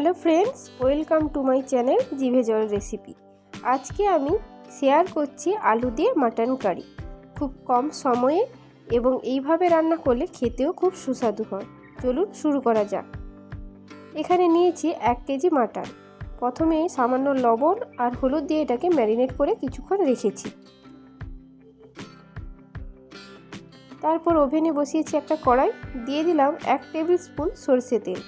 Hello friends, welcome to my channel জিভে জল recipe. আজকে আমি শেয়ার করছি আলু দিয়ে মাটন কারি। খুব কম সময়ে এবং এইভাবে রান্না করলে খেতেও খুব সুস্বাদু হয়। চলুন শুরু করা যাক। এখানে নিয়েছি 1 কেজি মাটন। প্রথমে সামান্য লবণ আর হলুদ দিয়ে এটাকে ম্যারিনেট করে কিছুক্ষণ রেখেছি। তারপর ওভেনে বসিয়েছি একটা কড়াই, দিয়ে দিলাম 1 টেবিল স্পুন সরষে তেল।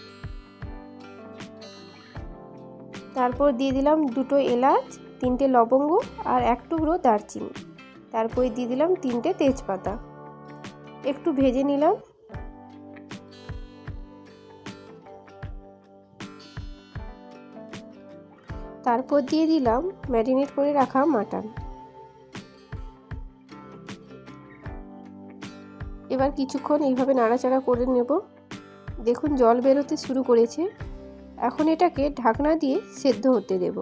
তারপর দিয়ে দিলাম 2টো এলাচ, 3টে লবঙ্গ আর 1 টুকরো দারচিনি। তারপরে দিয়ে দিলাম 3টে তেজপাতা। একটু ভেজে নিলাম। তারপর দিয়ে দিলাম ম্যারিনেট করে রাখা মাটন। এবার কিছুক্ষণ এইভাবে নাড়াচাড়া করে নেব। দেখুন জল বেরোতে শুরু করেছে। এখন এটাকে ঢাকনা দিয়ে সেদ্ধ হতে দেব।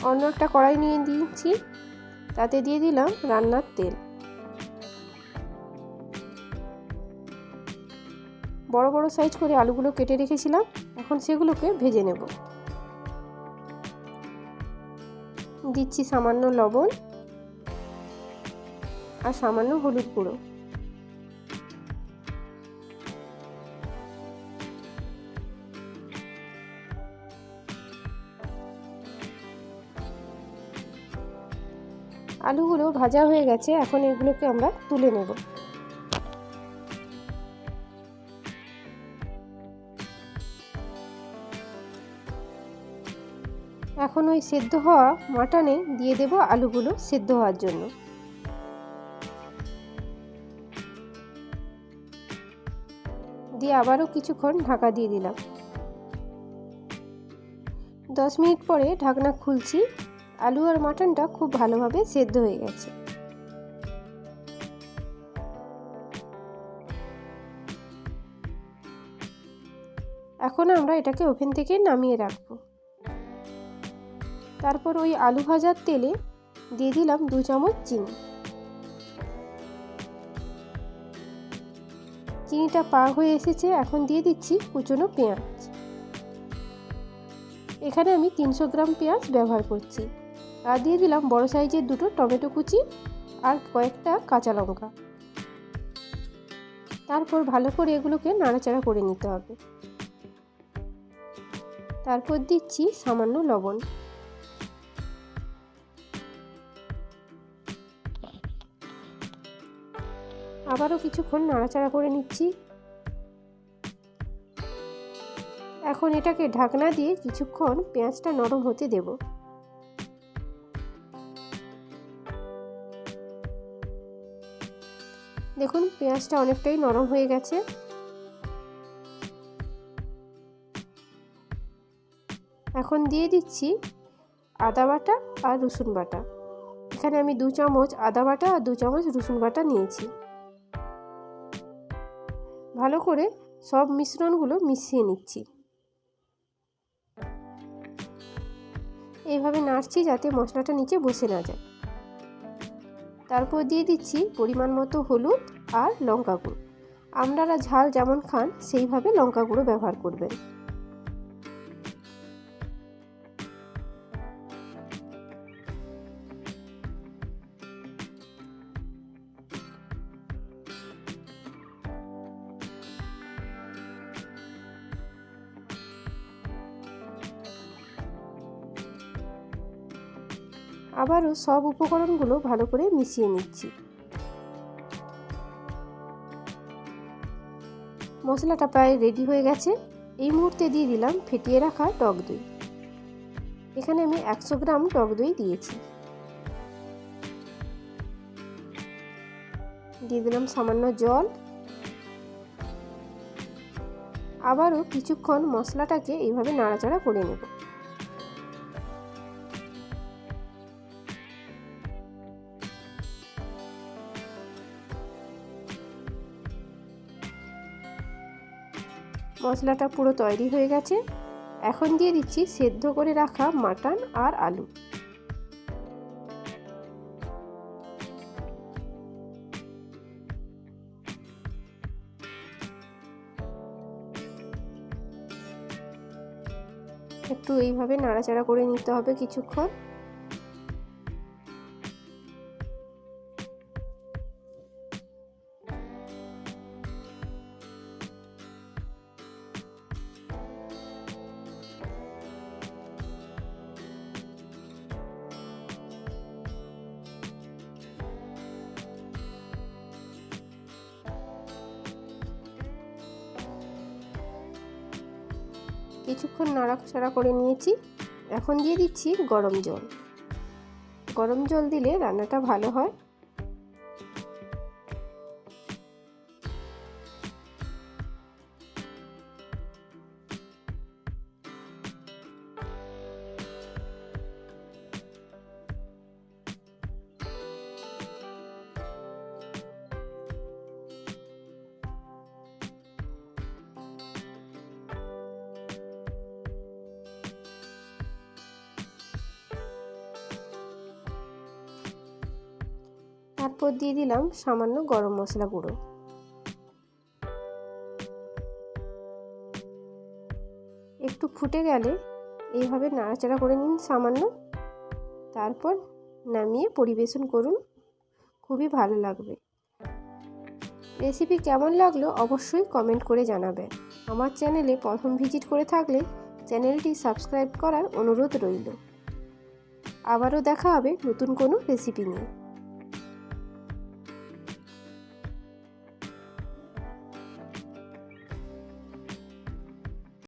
অন্য একটা কড়াই নিয়ে দিয়েছি, তাতে দিয়ে দিলাম রান্নার তেল। বড় বড় সাইজ করে আলুগুলো কেটে রেখেছিলাম, এখন সেগুলোকে ভেজে নেব। দিচ্ছি সামান্য লবণ আর সামান্য হলুদ গুঁড়ো। আলুগুলো ভাজা হয়ে গেছে, এখন এগুলোকে আমরা তুলে নেব। এখন ওই সেদ্ধ হওয়া মাটনে দিয়ে দেব আলুগুলো সেদ্ধ হওয়ার জন্য। দিয়ে আবারও কিছুক্ষণ ঢাকা দিয়ে দিলাম। 10 মিনিট পরে ঢাকনা খুলছি। আলু আর মাটনটা খুব ভালোভাবে সেদ্ধ হয়ে গেছে। এখন আমরা এটাকে ওভেন থেকে নামিয়ে রাখবো। তারপর ওই আলু ভাজার তেলে দিয়ে দিলাম 2 চামচ চিনি। চিনিটা পাক হয়ে এসেছে, এখন দিয়ে দিচ্ছি কুচনো পেঁয়াজ। এখানে আমি 300 গ্রাম পেঁয়াজ ব্যবহার করছি। আর দিয়ে দিলাম বড় সাইজের 2টো টমেটো কুচি আর কয়েকটা কাঁচা লঙ্কা। তারপর ভালো করে এগুলোকে নাড়াচাড়া করে নিতে হবে। তারপর দিচ্ছি সামান্য লবণ। আবারও কিছুক্ষণ নাড়াচাড়া করে নিচ্ছি। এখন এটাকে ঢাকনা দিয়ে কিছুক্ষণ পেঁয়াজটা নরম হতে দেব। দেখুন পেঁয়াজটা অনেকটাই নরম হয়ে গেছে। এখন দিয়ে দিচ্ছি আদা বাটা আর রসুন বাটা। এখানে আমি 2 চামচ আদা বাটা আর 2 চামচ রসুন বাটা নিয়েছি। ভালো করে সব মিশ্রণগুলো মিশিয়ে নিচ্ছি। এইভাবে নাড়ছি যাতে মশলাটা নিচে বসে না যায়। তারপর দিয়ে দিচ্ছি পরিমাণ মতো হলুদ আর লঙ্কা গুঁড়ো। আপনারা ঝাল যেমন খান সেইভাবে লঙ্কা গুঁড়ো ব্যবহার করবেন। আবারও সব উপকরণগুলো ভালো করে মিশিয়ে নিচ্ছি। মশলাটা প্রায় রেডি হয়ে গেছে। এই মুহূর্তে দিয়ে দিলাম ফেটিয়ে রাখা টক দই। এখানে আমি 100 গ্রাম টক দই দিয়েছি। দিয়ে দিলাম সামান্য জল। আবারও কিছুক্ষণ মশলাটাকে এইভাবে নাড়াচাড়া করে নেব। মশলাটা পুরো তৈরি হয়ে গেছে। এখন দিয়ে দিচ্ছি সেদ্ধ করে রাখা মাটন আর আলু। একটু এইভাবে নাড়াচাড়া করে নিতে হবে কিছুক্ষণ। কিছুক্ষণ নাড়াচাড়া করে নিয়েছি। এখন দিয়ে দিচ্ছি গরম জল। গরম জল দিলে রান্নাটা ভালো হয়। তারপর দিয়ে দিলাম সামান্য গরম মশলা গুঁড়ো। একটু ফুটে গেলে এইভাবে নাড়াচাড়া করে নিন সামান্য, তারপর নামিয়ে পরিবেশন করুন, খুবই ভালো লাগবে। রেসিপি কেমন লাগলো অবশ্যই কমেন্ট করে জানাবেন। আমার চ্যানেলে প্রথম ভিজিট করে থাকলে চ্যানেলটি সাবস্ক্রাইব করার অনুরোধ রইল। আবারও দেখা হবে নতুন কোনো রেসিপি নিয়ে।